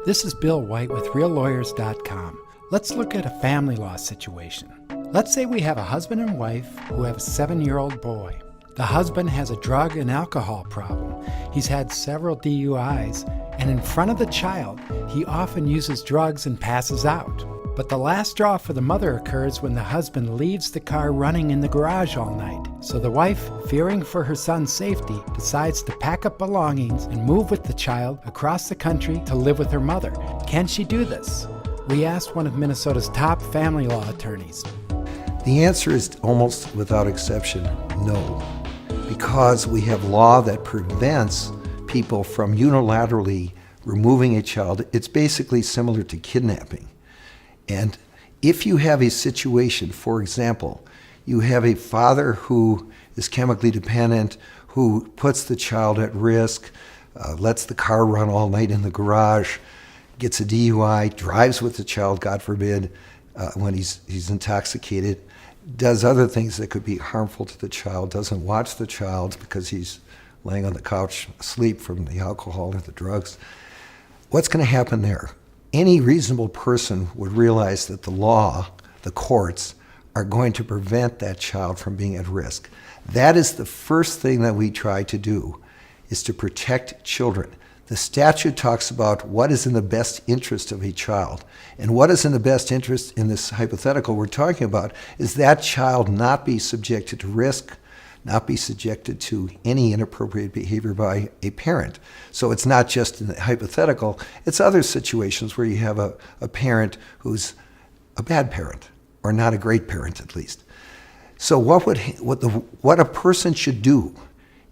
This is Bill White with RealLawyers.com. Let's look at a family law situation. Let's say we have a husband and wife who have a 7-year-old boy. The husband has a drug and alcohol problem. He's had several DUIs, and in front of the child, he often uses drugs and passes out. But the last straw for the mother occurs when the husband leaves the car running in the garage all night. So the wife, fearing for her son's safety, decides to pack up belongings and move with the child across the country to live with her mother. Can she do this? We asked one of Minnesota's top family law attorneys. The answer is almost without exception, no. Because we have law that prevents people from unilaterally removing a child. It's basically similar to kidnapping. And if you have a situation, for example, you have a father who is chemically dependent, who puts the child at risk, lets the car run all night in the garage, gets a DUI, drives with the child, God forbid, when he's intoxicated, does other things that could be harmful to the child, doesn't watch the child because he's laying on the couch asleep from the alcohol or the drugs. What's going to happen there? Any reasonable person would realize that the law, the courts, are going to prevent that child from being at risk. That is the first thing that we try to do, is to protect children. The statute talks about what is in the best interest of a child. And what is in the best interest in this hypothetical we're talking about is that child not be subjected to risk, not be subjected to any inappropriate behavior by a parent. So it's not just in the hypothetical, it's other situations where you have a parent who's a bad parent, or not a great parent at least. So what a person should do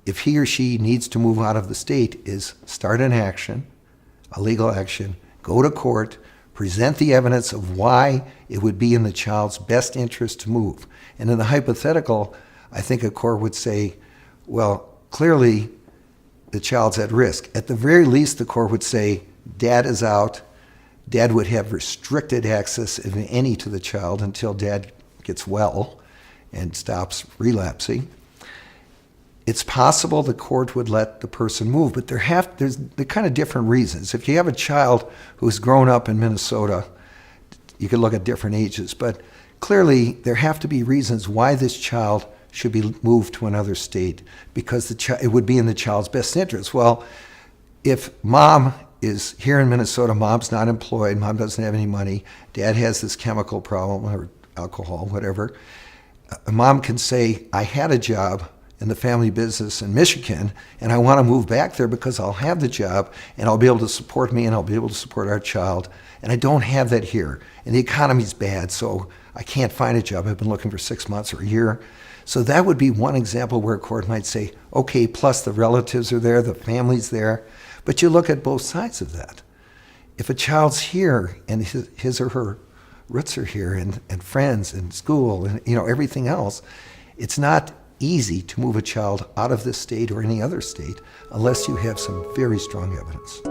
if he or she needs to move out of the state is start an action, a legal action, go to court, present the evidence of why it would be in the child's best interest to move. And in the hypothetical, I think a court would say, well, clearly the child's at risk. At the very least, the court would say, dad is out. Dad would have restricted access, if any, to the child until dad gets well and stops relapsing. It's possible the court would let the person move, but they're kind of different reasons. If you have a child who's grown up in Minnesota, you could look at different ages, but clearly there have to be reasons why this child should be moved to another state, because it would be in the child's best interest. Well, if mom is here in Minnesota, mom's not employed, mom doesn't have any money, dad has this chemical problem or alcohol, whatever, mom can say, I had a job in the family business in Michigan, and I want to move back there because I'll have the job and I'll be able to support me and I'll be able to support our child. And I don't have that here. And the economy's bad, so I can't find a job. I've been looking for 6 months or a year. So that would be one example where a court might say, okay, plus the relatives are there, the family's there. But you look at both sides of that. If a child's here and his or her roots are here and friends and school and everything else, it's not easy to move a child out of this state or any other state unless you have some very strong evidence.